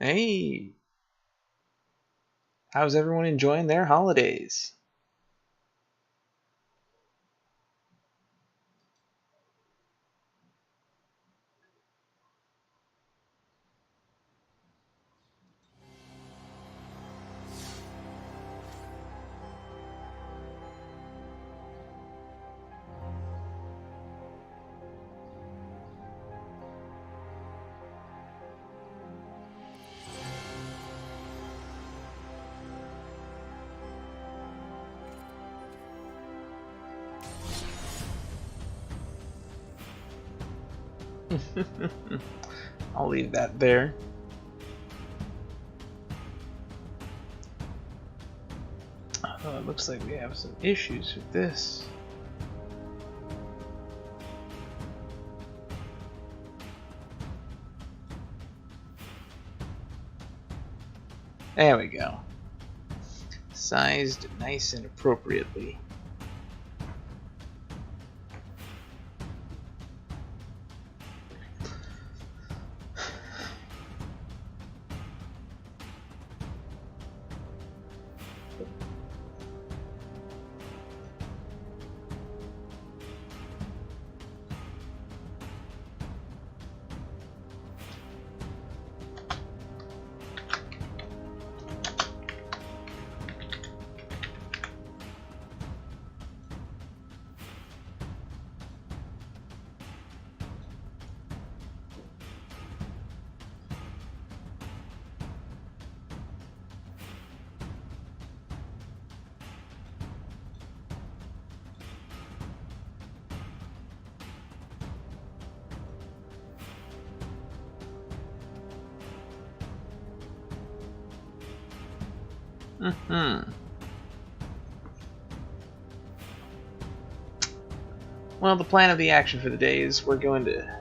Hey, how's everyone enjoying their holidays? I'll leave that there. It looks like we have some issues with this. There we go. Sized nice and appropriately. Mm-hmm. Well, the plan of the action for the day is we're going to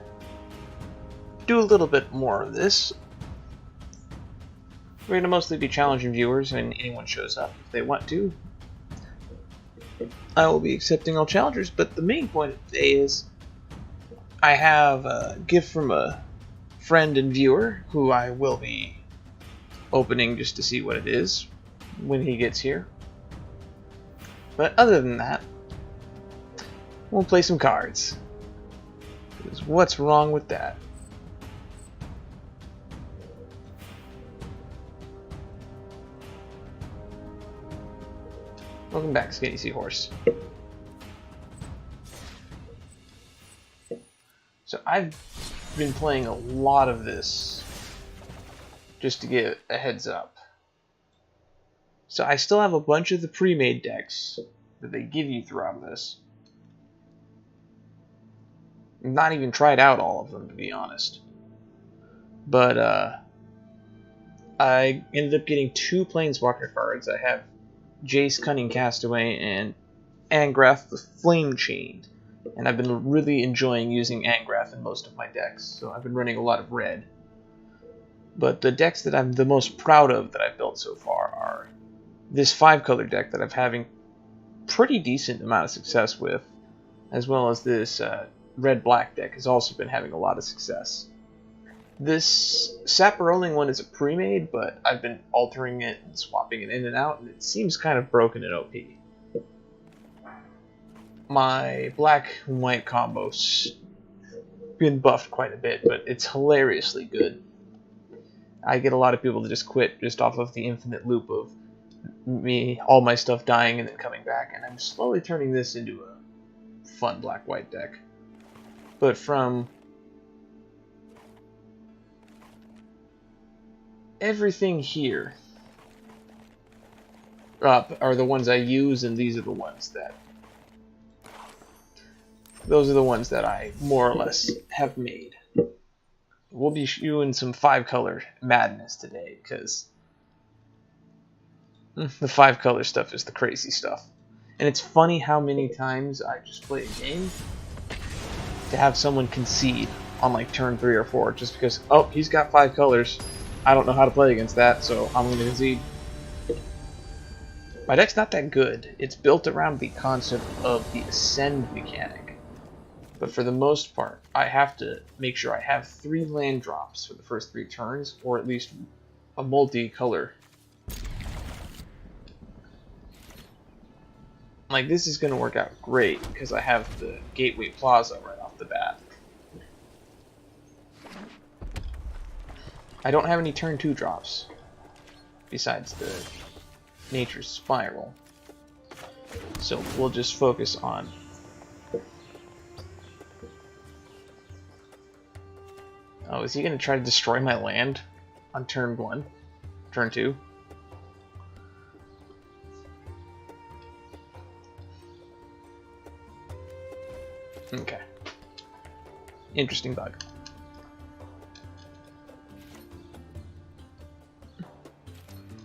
do a little bit more of this. We're going to mostly be challenging viewers when anyone shows up if they want to. I will be accepting all challengers, but the main point of the day is I have a gift from a friend and viewer who I will be opening just to see what it is when he gets here. But other than that, we'll play some cards. Because what's wrong with that? Welcome back, Skinny Seahorse. So I've been playing a lot of this just to get a heads up. So I still have a bunch of the pre-made decks that they give you throughout this. I've not even tried out all of them, to be honest. But I ended up getting 2 Planeswalker cards. I have Jace Cunning Castaway and Angrath the Flame Chained. And I've been really enjoying using Angrath in most of my decks, so I've been running a lot of red. But the decks that I'm the most proud of that I've built so far are this 5-color deck that I'm having pretty decent amount of success with, as well as this red-black deck has also been having a lot of success. This Sapper-Rolling one is a pre-made, but I've been altering it and swapping it in and out, and it seems kind of broken in OP. My black and white combo's been buffed quite a bit, but it's hilariously good. I get a lot of people to just quit just off of the infinite loop of all my stuff dying and then coming back, and I'm slowly turning this into a fun black-white deck. But from everything here are the ones I use, and these are the ones that I more or less have made. We'll be doing some 5-color madness today, because the 5-color stuff is the crazy stuff. And it's funny how many times I just play a game to have someone concede on like turn 3 or 4 just because, oh, he's got 5 colors. I don't know how to play against that, so I'm going to concede. My deck's not that good. It's built around the concept of the Ascend mechanic. But for the most part, I have to make sure I have 3 land drops for the first 3 turns, or at least a multi-color. Like, this is going to work out great because I have the Gateway Plaza right off the bat. I don't have any turn 2 drops besides the Nature's Spiral. So we'll just focus on oh, is he going to try to destroy my land on turn 1? Turn 2? Okay. Interesting bug.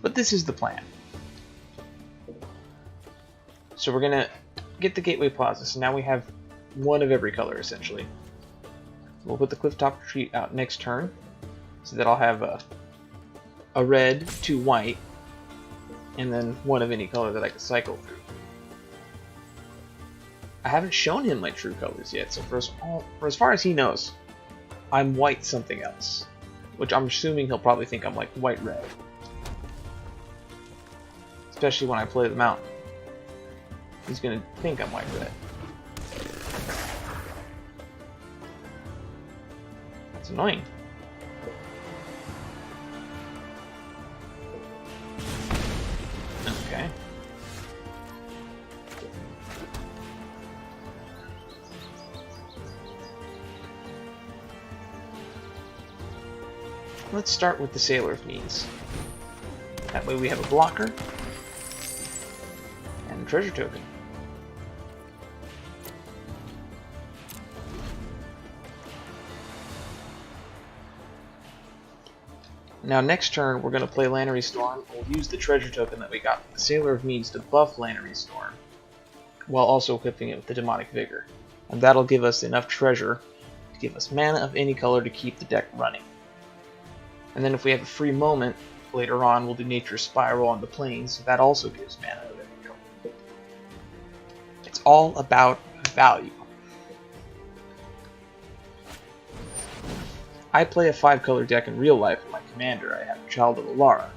But this is the plan. So we're gonna get the Gateway Plaza, so now we have one of every color, essentially. We'll put the Clifftop Retreat out next turn, so that I'll have a red, 2 white, and then one of any color that I can cycle through. I haven't shown him my true colors yet, so for as far as he knows, I'm white something else. Which I'm assuming he'll probably think I'm like white-red. Especially when I play the mountain. He's gonna think I'm white-red. That's annoying. Okay. Let's start with the Sailor of Means. That way we have a blocker and a treasure token. Now next turn we're going to play Lannery Storm. We'll use the treasure token that we got from the Sailor of Means to buff Lannery Storm, while also equipping it with the Demonic Vigor. And that'll give us enough treasure to give us mana of any color to keep the deck running. And then if we have a free moment, later on we'll do Nature's Spiral on the plains, so that also gives mana of any color. It's all about value. I play a 5-color deck in real life with my commander. I have Child of Alara.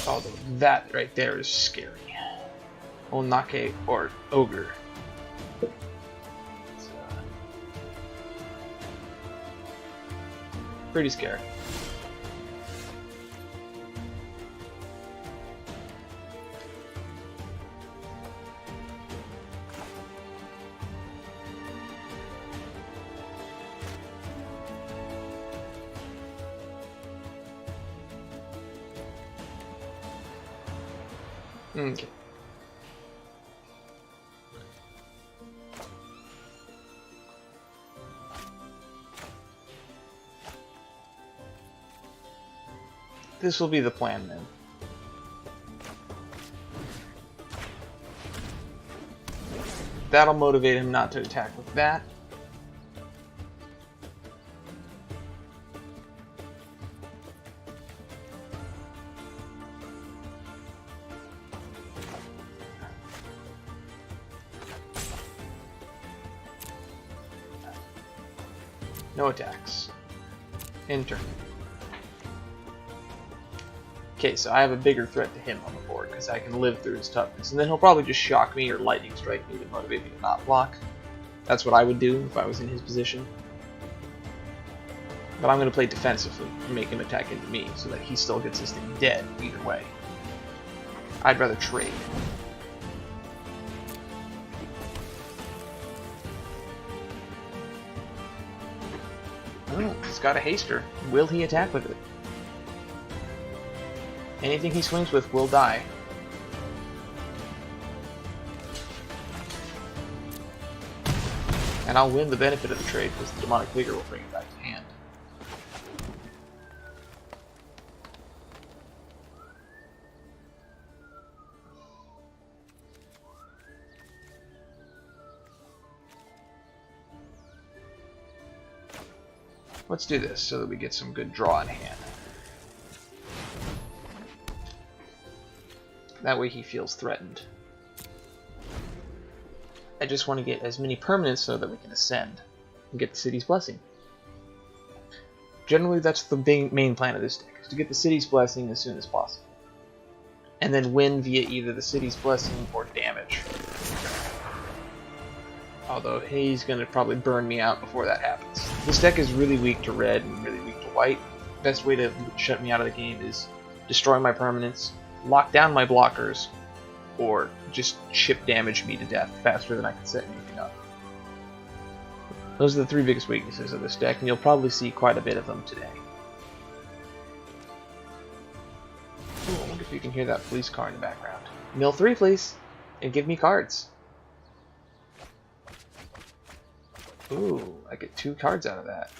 Although that right there is scary. Onake or Ogre. Pretty scary. Okay. This will be the plan then. That'll motivate him not to attack with that. No attacks. End turn. Okay, so I have a bigger threat to him on the board, because I can live through his toughness. And then he'll probably just shock me or lightning strike me to motivate me to not block. That's what I would do if I was in his position. But I'm going to play defensively and make him attack into me, so that he still gets this thing dead either way. I'd rather trade. Oh, he's got a haster. Will he attack with it? Anything he swings with will die. And I'll win the benefit of the trade because the Demonic Vigor will bring it back to hand. Let's do this so that we get some good draw in hand. That way he feels threatened. I just want to get as many permanents so that we can ascend and get the city's blessing. Generally, that's the main plan of this deck, is to get the City's Blessing as soon as possible. And then win via either the City's Blessing or damage. Although he's going to probably burn me out before that happens. This deck is really weak to red and really weak to white. Best way to shut me out of the game is destroy my permanents, lock down my blockers, or just chip damage me to death faster than I can set anything up. Those are the three biggest weaknesses of this deck, and you'll probably see quite a bit of them today. Ooh, I wonder if you can hear that police car in the background. Mill 3, please, and give me cards. Ooh, I get 2 cards out of that.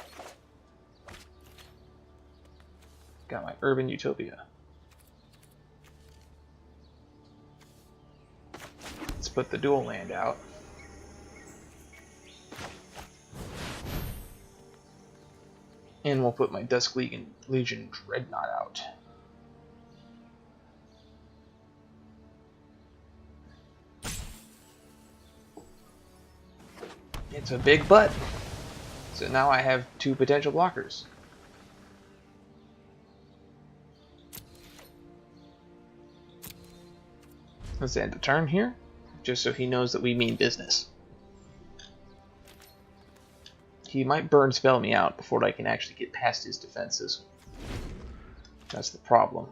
Got my Urban Utopia. Let's put the dual land out. And we'll put my Dusk Legion Dreadnought out. It's a big butt. So now I have 2 potential blockers. Let's end the turn here, just so he knows that we mean business. He might burn spell me out before I can actually get past his defenses. That's the problem.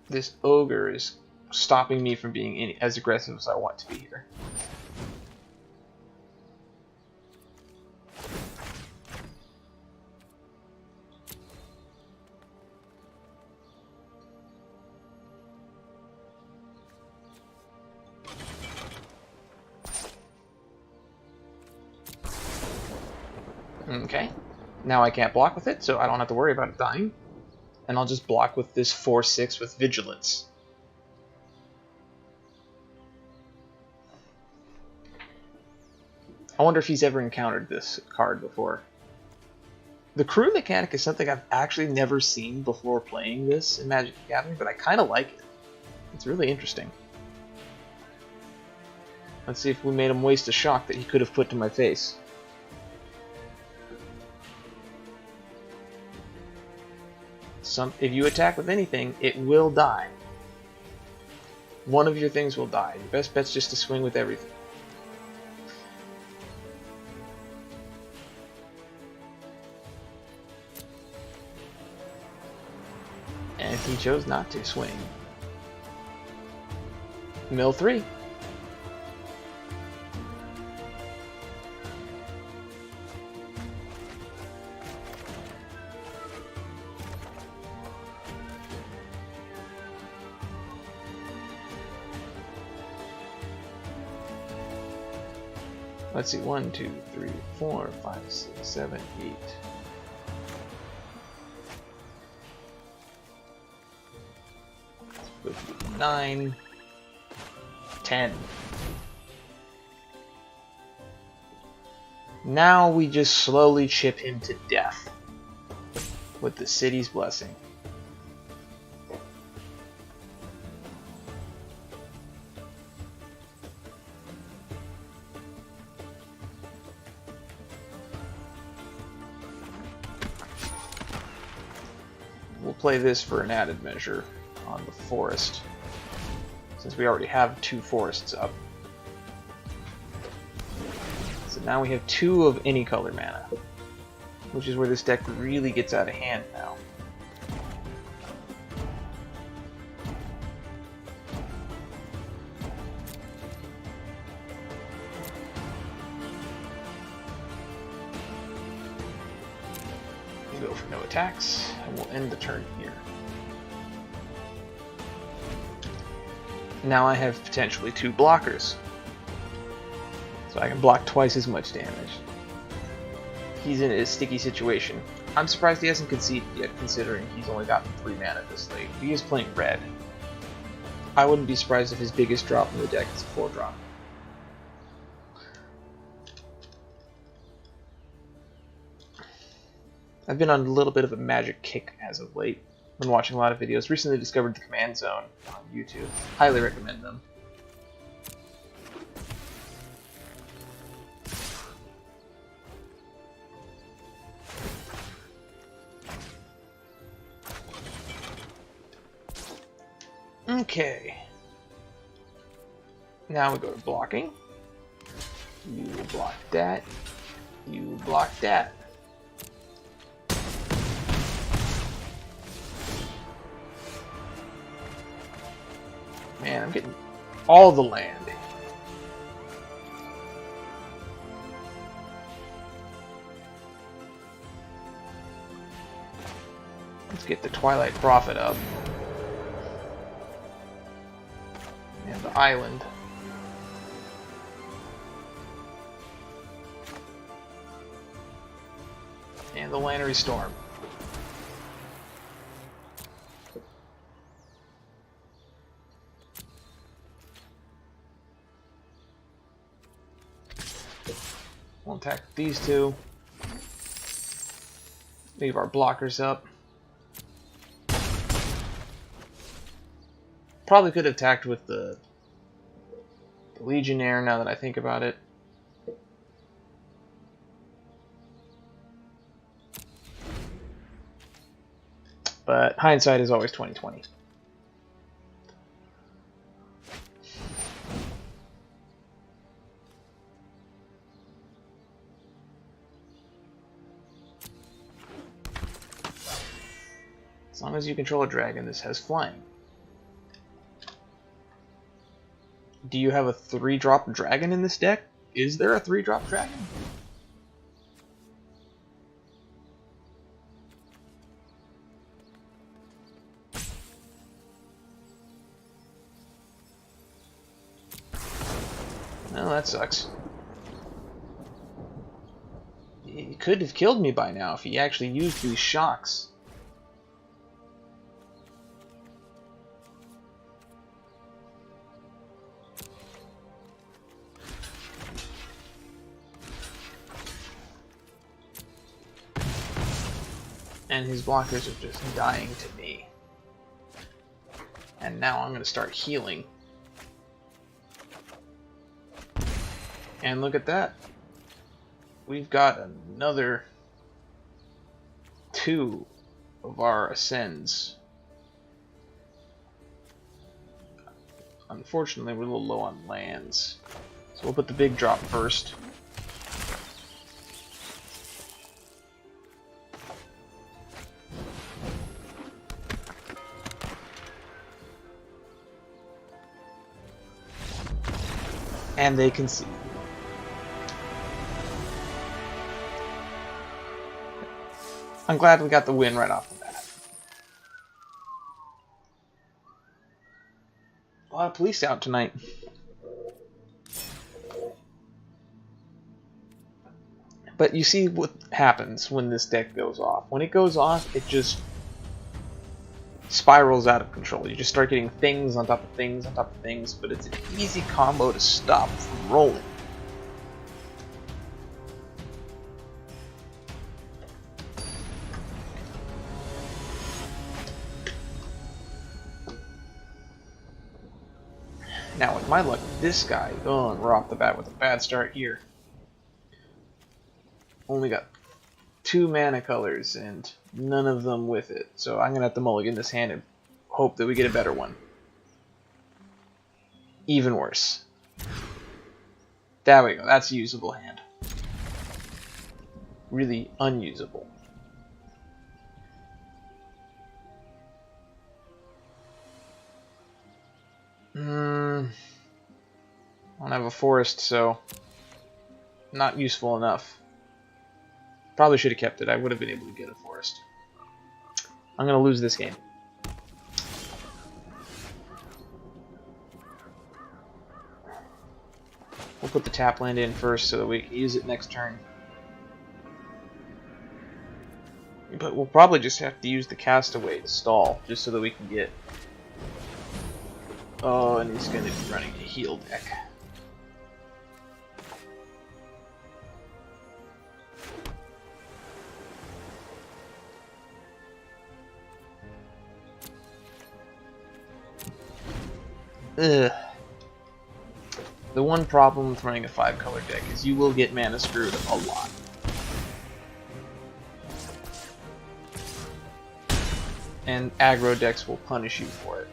This ogre is stopping me from being as aggressive as I want to be here. Okay, now I can't block with it, so I don't have to worry about it dying. And I'll just block with this 4/6 with Vigilance. I wonder if he's ever encountered this card before. The crew mechanic is something I've actually never seen before playing this in Magic the Gathering, but I kind of like it. It's really interesting. Let's see if we made him waste a shock that he could have put to my face. If you attack with anything, it will die. One of your things will die. Your best bet's just to swing with everything. And he chose not to swing. Mill 3. Let's see, 1, 2, 3, 4, 5, 6, 7, 8. Let's put 9, 10. Now we just slowly chip him to death with the City's Blessing. We'll play this for an added measure on the forest, since we already have 2 forests up. So now we have 2 of any color mana, which is where this deck really gets out of hand now. We'll go for no attacks, and we'll end the turn here. Now I have potentially 2 blockers, so I can block twice as much damage. He's in a sticky situation. I'm surprised he hasn't conceded yet, considering he's only gotten 3 mana this late. He is playing red. I wouldn't be surprised if his biggest drop in the deck is a 4-drop. I've been on a little bit of a magic kick as of late. Been watching a lot of videos. Recently discovered the Command Zone on YouTube. Highly recommend them. Okay. Now we go to blocking. You block that. You block that. Man, I'm getting all the land. Let's get the Twilight Prophet up. And the island. And the Lannery Storm. We'll attack these two. Leave our blockers up. Probably could have attacked with the Legionnaire now that I think about it. But hindsight is always 20/20. As long as you control a dragon, this has flying. Do you have a 3-drop dragon in this deck? Is there a 3-drop dragon? Well, that sucks. He could have killed me by now if he actually used these shocks. And his blockers are just dying to me. And now I'm going to start healing. And look at that. We've got another 2 of our ascends. Unfortunately, we're a little low on lands. So we'll put the big drop first. And they can see. I'm glad we got the win right off the bat. A lot of police out tonight. But you see what happens when this deck goes off. When it goes off, it just spirals out of control. You just start getting things on top of things on top of things, but it's an easy combo to stop from rolling. Now with my luck, this guy, oh, and we're off the bat with a bad start here. Only got 2 mana colors and none of them with it. So I'm going to have to mulligan this hand and hope that we get a better one. Even worse. There we go. That's a usable hand. Really unusable. I don't have a forest, so not useful enough. Probably should have kept it. I would have been able to get a forest. I'm going to lose this game. We'll put the tap land in first so that we can use it next turn. But we'll probably just have to use the castaway to stall, just so that we can get... Oh, and he's going to be running a heal deck. Ugh. The one problem with running a 5-color deck is you will get mana screwed a lot. And aggro decks will punish you for it.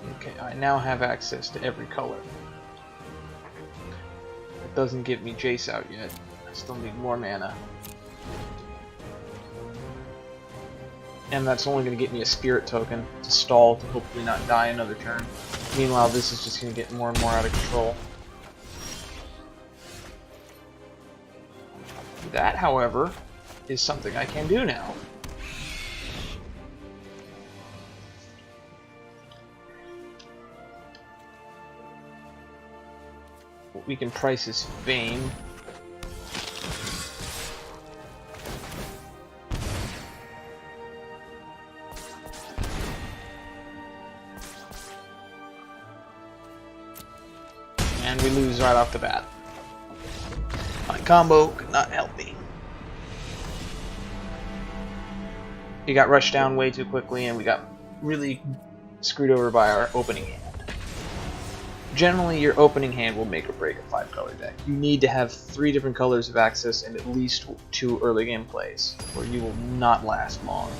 Okay, I now have access to every color. It doesn't give me Jace out yet. I still need more mana. And that's only going to get me a spirit token to stall to hopefully not die another turn. Meanwhile, this is just going to get more and more out of control. That, however, is something I can do now. We can price his fame. And we lose right off the bat. My combo could not help me. He got rushed down way too quickly, and we got really screwed over by our opening hand. Generally, your opening hand will make or break a 5-color deck. You need to have 3 different colors of access and at least 2 early game plays, or you will not last long.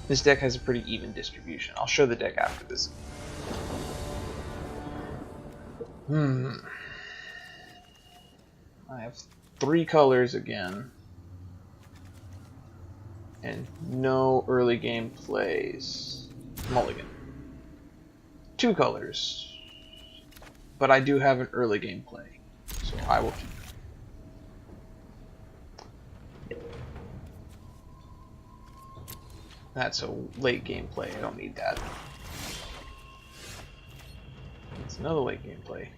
This deck has a pretty even distribution. I'll show the deck after this. I have 3 colors again. And no early game plays. Mulligan. 2 colors. But I do have an early game play. So I will keep. That's a late game play. I don't need that. It's another late game play.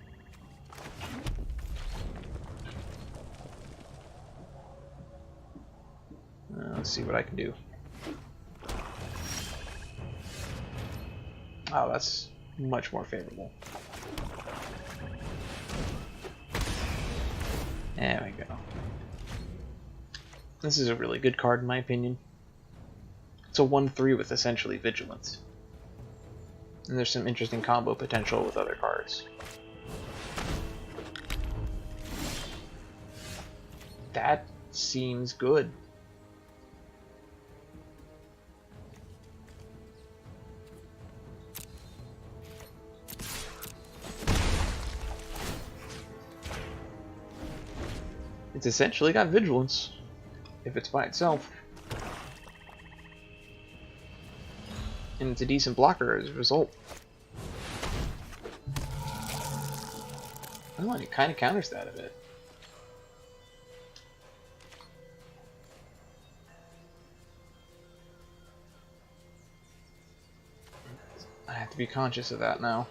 Let's see what I can do. Oh, that's much more favorable. There we go. This is a really good card in my opinion. It's a 1/3 with essentially Vigilance. And there's some interesting combo potential with other cards. That seems good. It's essentially got Vigilance, if it's by itself. And it's a decent blocker as a result. Oh, and it kind of counters that a bit. I have to be conscious of that now.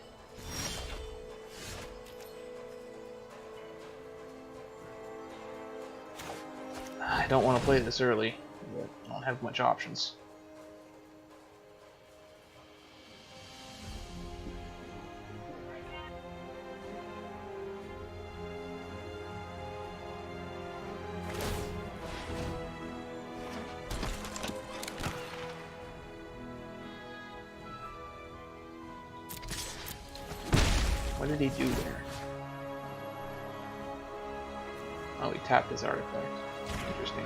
I don't want to play this early, but I don't have much options. What did he do there? Oh, he tapped his artifact. Interesting.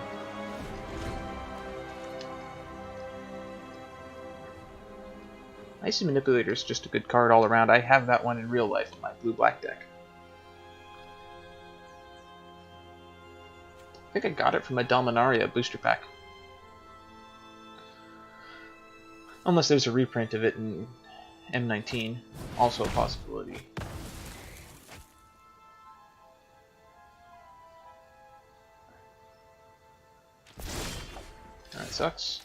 Icy Manipulator is just a good card all around. I have that one in real life in my blue-black deck. I think I got it from a Dominaria booster pack. Unless there's a reprint of it in M19. Also a possibility. That sucks.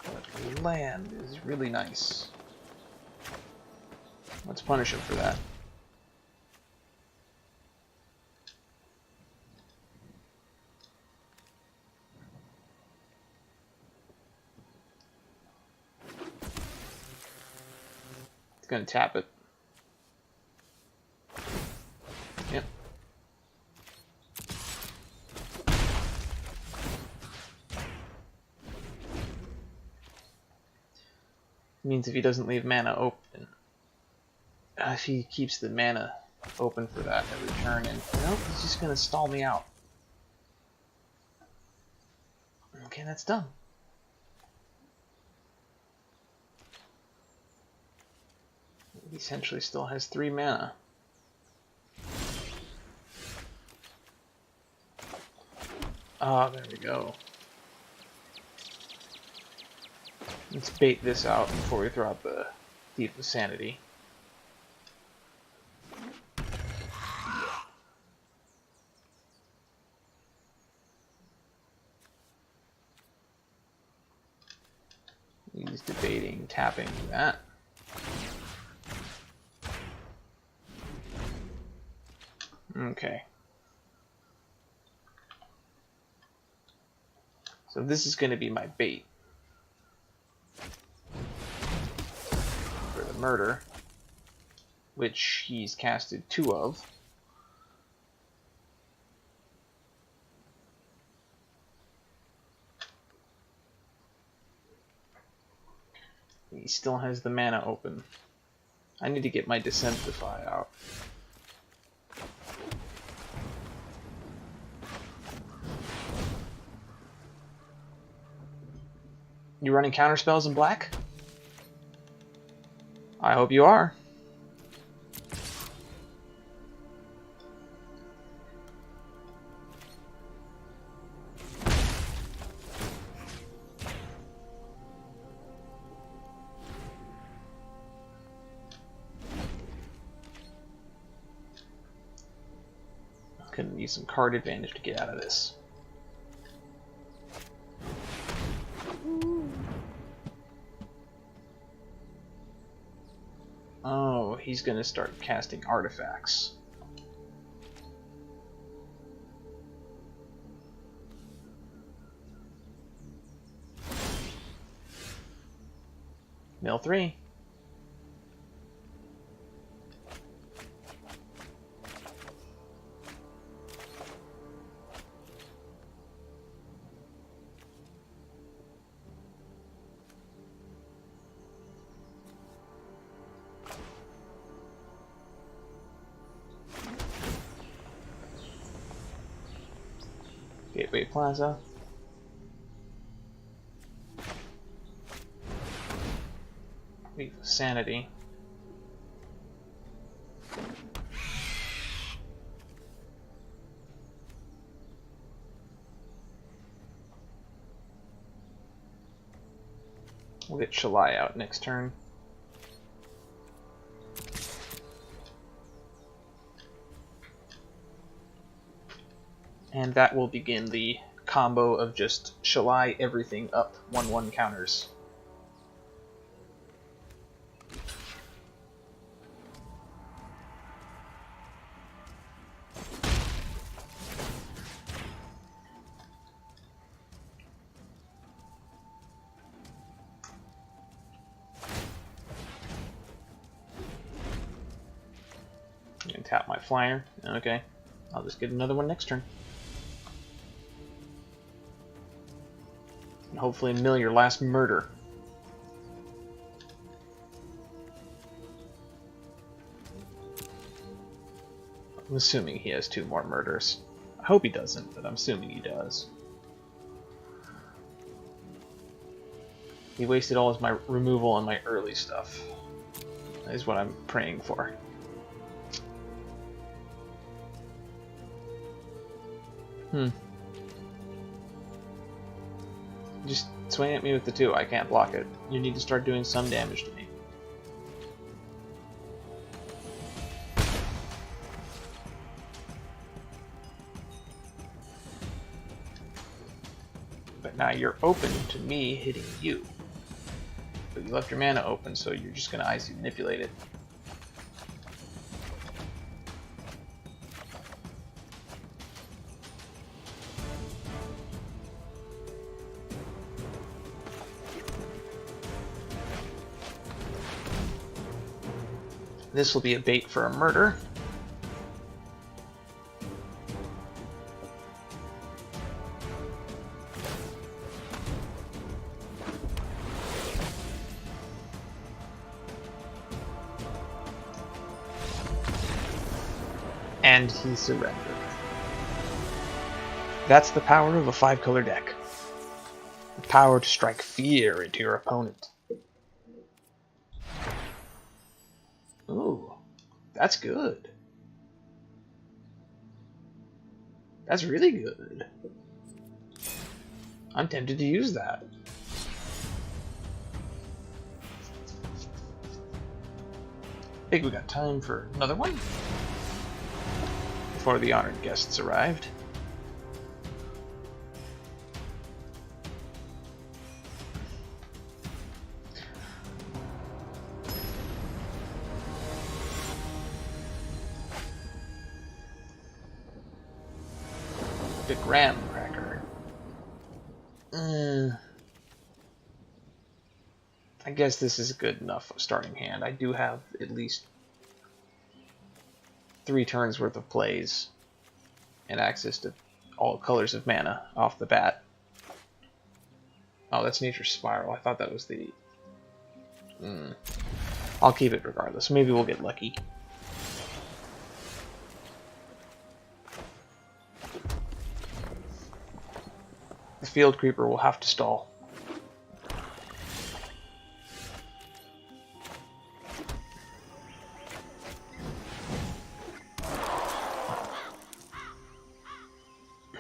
But land is really nice. Let's punish him for that. It's gonna tap it. Yep. Means if he doesn't leave mana open, if he keeps the mana open for that every turn, and nope, he's just gonna stall me out. Okay, that's done. He essentially still has 3 mana. Ah, there we go. Let's bait this out before we throw out the Thief of Sanity. He's debating tapping that. Okay. So this is going to be my bait for the murder, which he's casted 2 of. He still has the mana open. I need to get my Descentify out. You running counterspells in black? I hope you are. Gonna need some card advantage to get out of this. Oh, he's gonna start casting artifacts. Mill 3. Gateway Plaza. Thief of Sanity. We'll get Shalai out next turn. And that will begin the combo of just Shalai everything up 1/1 counters. I'm gonna tap my flyer. Okay, I'll just get another one next turn. And hopefully mill your last murder. I'm assuming he has 2 more murders. I hope he doesn't, but I'm assuming he does. He wasted all of my removal on my early stuff. That is what I'm praying for. Just swing at me with the 2. I can't block it. You need to start doing some damage to me. But now you're open to me hitting you. But you left your mana open, so you're just going to icy manipulate it. This will be a bait for a murder. And he surrendered. That's the power of a 5-color deck. The power to strike fear into your opponent. That's good. That's really good. I'm tempted to use that. I think we got time for another one before the honored guests arrived. The graham cracker. I guess this is good enough of starting hand. I do have at least 3 turns worth of plays and access to all colors of mana off the bat. Oh, that's Nature's Spiral. I thought that was the... I'll keep it regardless. Maybe we'll get lucky. The Field Creeper will have to stall.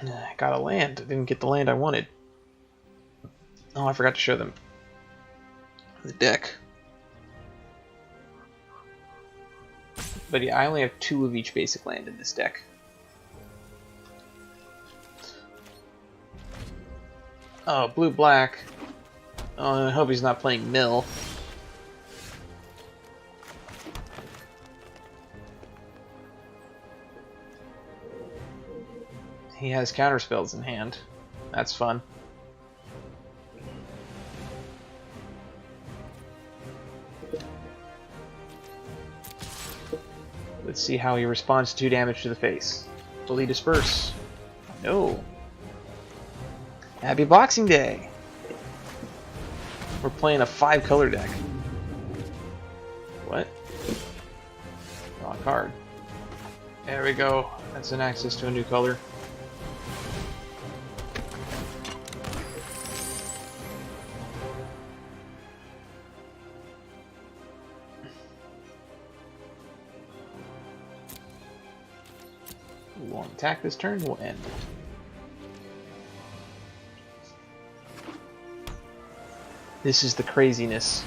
I got a land. I didn't get the land I wanted. Oh, I forgot to show them the deck. But yeah, I only have 2 of each basic land in this deck. Oh, blue-black. Oh, I hope he's not playing mill. He has counterspells in hand. That's fun. Let's see how he responds to 2 damage to the face. Will he disperse? No. Happy Boxing Day! We're playing a 5-color deck. What? Wrong card. There we go. That's an access to a new color. We won't attack this turn, we'll end. This is the craziness.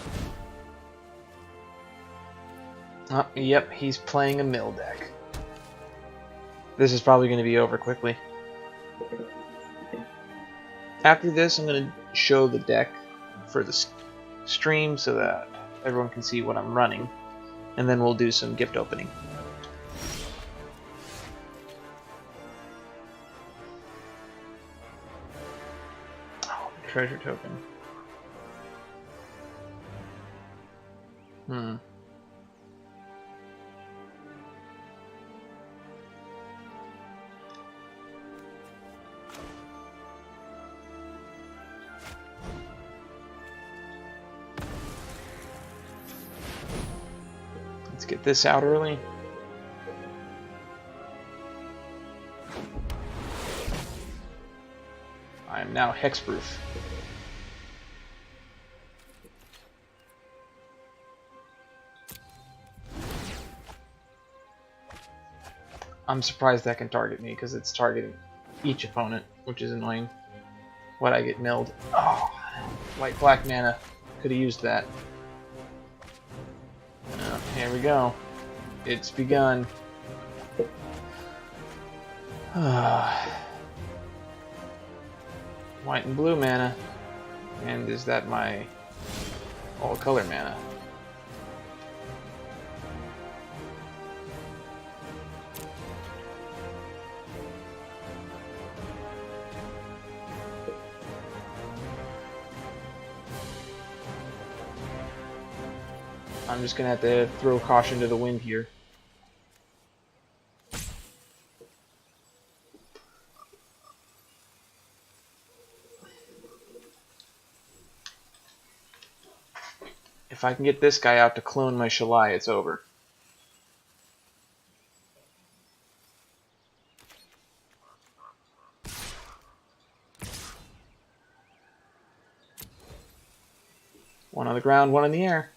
Oh, yep, he's playing a mill deck. This is probably going to be over quickly. After this, I'm going to show the deck for the stream so that everyone can see what I'm running. And then we'll do some gift opening. Oh, treasure token. Let's get this out early. I am now hexproof. I'm surprised that can target me because it's targeting each opponent, which is annoying. What I get milled. Oh, white black mana. Could have used that. Here we go. It's begun. White and blue mana. And is that my all color mana? I'm just gonna have to throw caution to the wind here. If I can get this guy out to clone my Shalai, it's over. One on the ground, one in the air.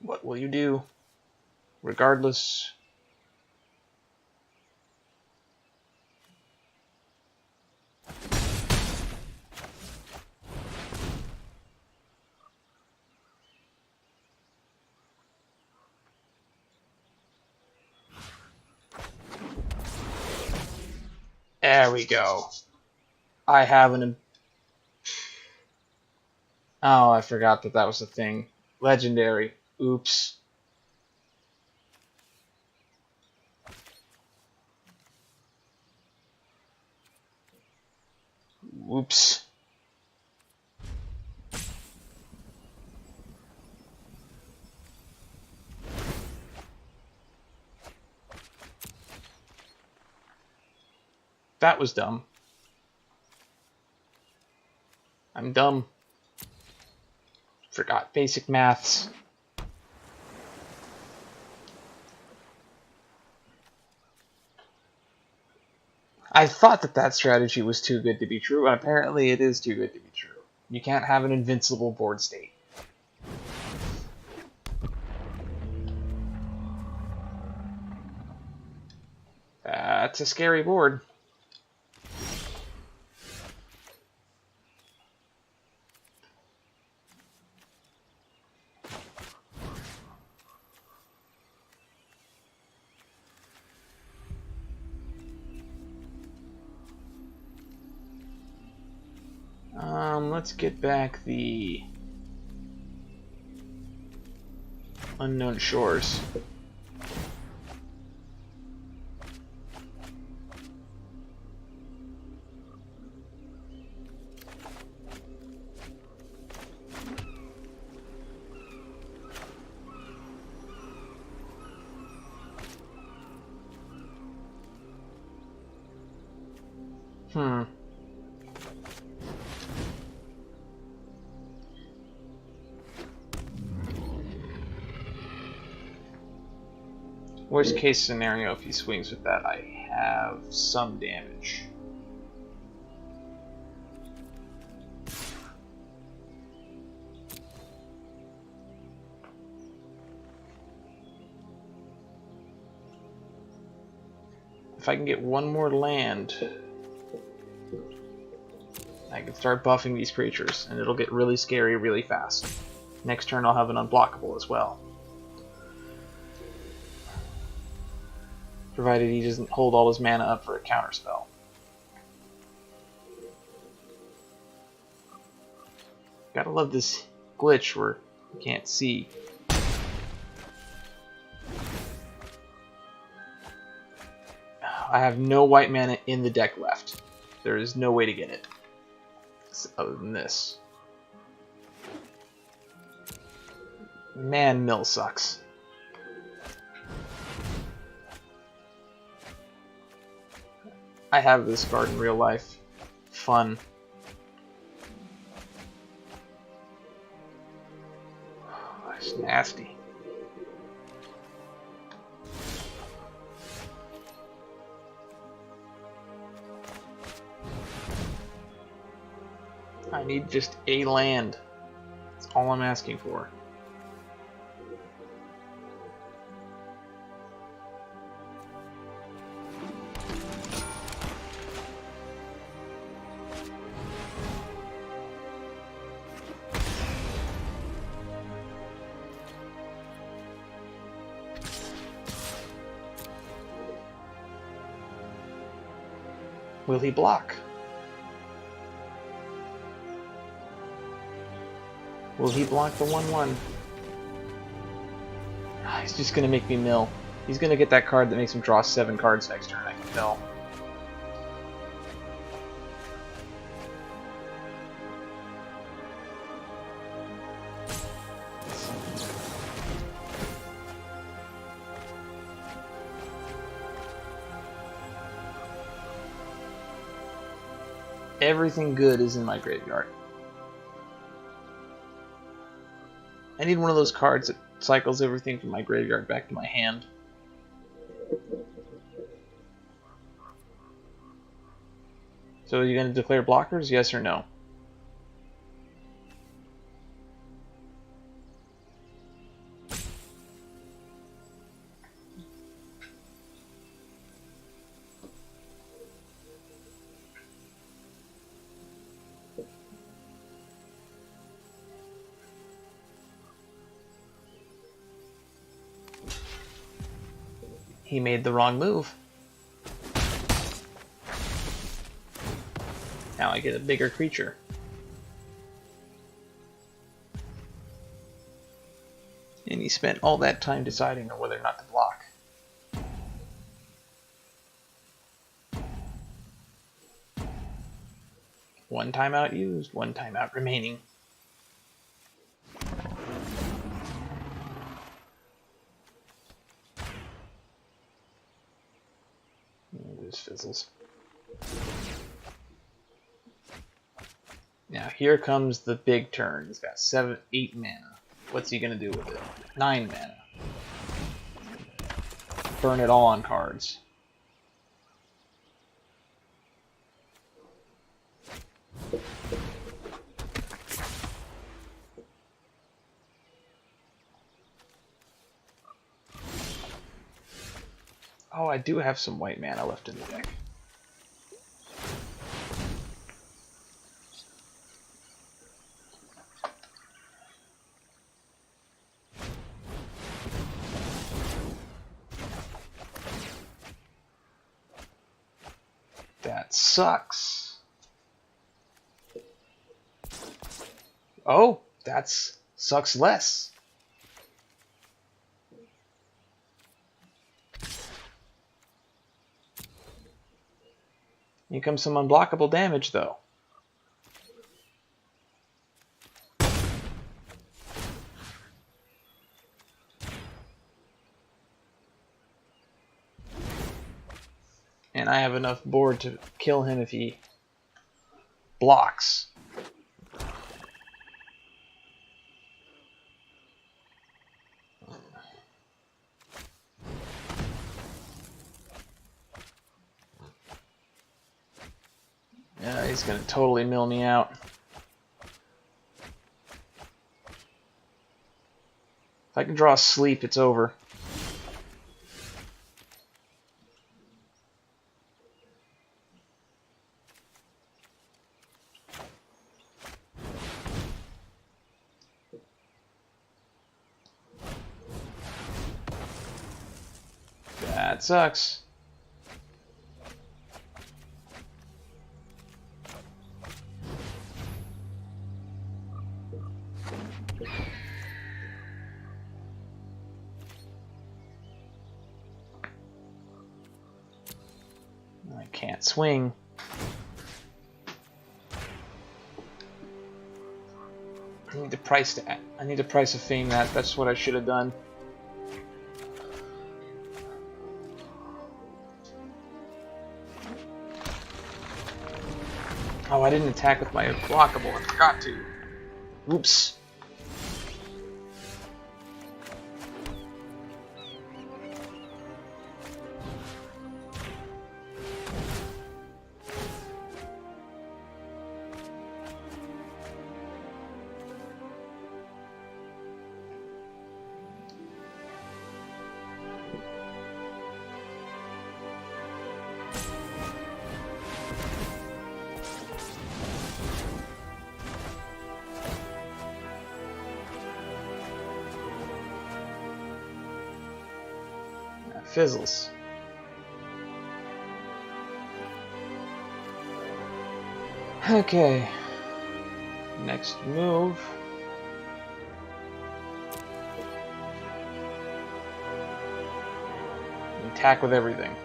What will you do? Regardless. There we go. I have an... Oh, I forgot that that was a thing. Legendary. Oops. Whoops. That was dumb. I'm dumb. Forgot basic maths. I thought that that strategy was too good to be true, and apparently it is too good to be true. You can't have an invincible board state. That's a scary board. Let's get back the Unknown Shores. Worst case scenario, if he swings with that, I have some damage. If I can get one more land, I can start buffing these creatures, and it'll get really scary really fast. Next turn I'll have an unblockable as well. Provided he doesn't hold all his mana up for a counterspell. Gotta love this glitch where you can't see. I have no white mana in the deck left. There is no way to get it other than this. Man, Mill sucks. I have this card in real life. Fun. That's nasty. I need just a land. That's all I'm asking for. Will he block? Will he block the 1/1? He's just gonna make me mill. He's gonna get that card that makes him draw 7 cards next turn, I can tell. Everything good is in my graveyard. I need one of those cards that cycles everything from my graveyard back to my hand. So are you going to declare blockers, yes or no? He made the wrong move. Now I get a bigger creature. And he spent all that time deciding on whether or not to block. One timeout used, one timeout remaining. There's fizzles. Now here comes the big turn. He's got 8 mana. What's he gonna do with it? 9 mana. Burn it all on cards. Oh, I do have some white mana left in the deck. That sucks. Oh, that's sucks less. Here comes some unblockable damage, though. And I have enough board to kill him if he blocks. Yeah, he's gonna totally mill me out. If I can draw sleep, it's over. That sucks. I can't swing. I need to price a Fame that. That's what I should have done. Oh, I didn't attack with my blockable. I forgot to. Oops. Fizzles. Okay. Next move. Attack with everything.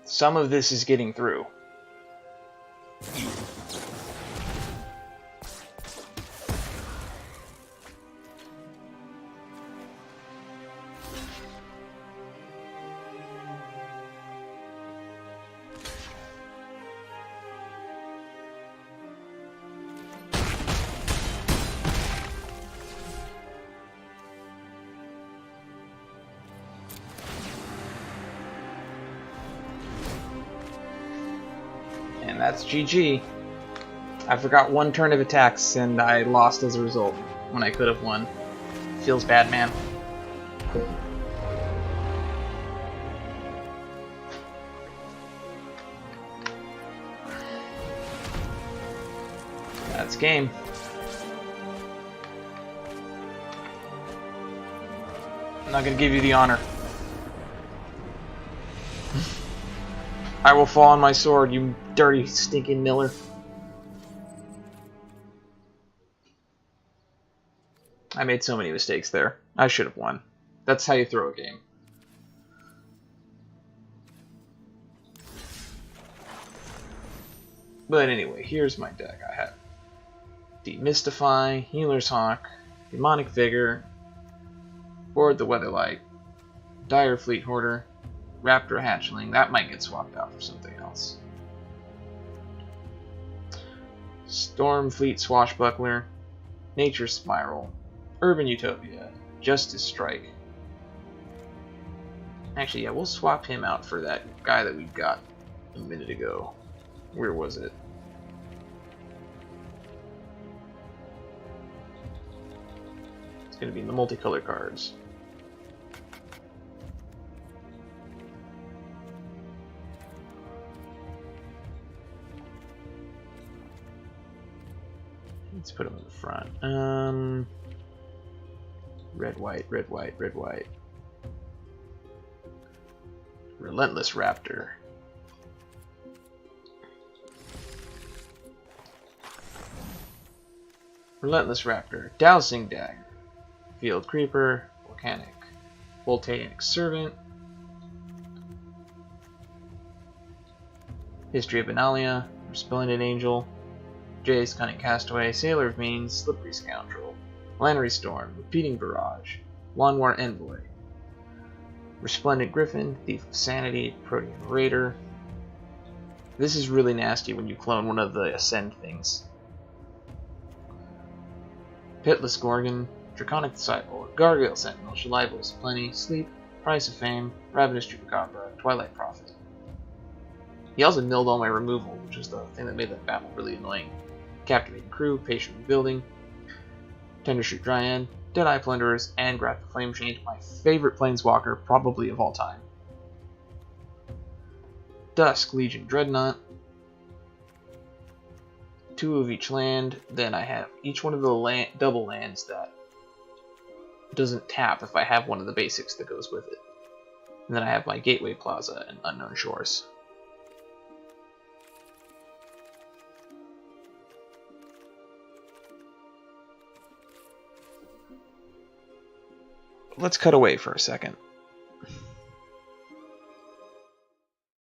Some of this is getting through. And that's GG. I forgot one turn of attacks and I lost as a result when I could have won. Feels bad, man. That's game. I'm not gonna give you the honor. I will fall on my sword, you dirty, stinking Miller. I made so many mistakes there. I should have won. That's how you throw a game. But anyway, here's my deck. I have Demystify, Healer's Hawk, Demonic Vigor, Board the Weatherlight, Dire Fleet Hoarder, Raptor Hatchling. That might get swapped out for something else. Storm Fleet Swashbuckler, Nature Spiral, Urban Utopia, Justice Strike. Actually, yeah, we'll swap him out for that guy that we got a minute ago. Where was it? It's going to be in the multicolor cards. Let's put him in the front. Red, white, red, white, red, white. Relentless Raptor. Relentless Raptor. Dowsing Dagger. Field Creeper. Volcanic Servant. History of Benalia. Resplendent Angel. Jay's Cunning Castaway. Sailor of Means. Slippery Scoundrel. Lannery Storm. Repeating Barrage. Lawnmower Envoy. Resplendent Griffin. Thief of Sanity. Protean Raider. This is really nasty when you clone one of the Ascend things. Pitless Gorgon, Draconic Disciple, Gargoyle Sentinel, Shalibos Plenty, Sleep, Price of Fame, Ravenous Chupacabra, Twilight Prophet. He also nilled all my removal, which was the thing that made that battle really annoying. Captivating Crew, Patient Rebuilding, Tendershoot Dryad, Deadeye Plunderers, and Graph the Flame Chain, my favorite Planeswalker, probably of all time. Dusk Legion Dreadnought, 2 of each land. Then I have each one of the double lands that doesn't tap if I have one of the basics that goes with it. And then I have my Gateway Plaza and Unknown Shores. Let's cut away for a second.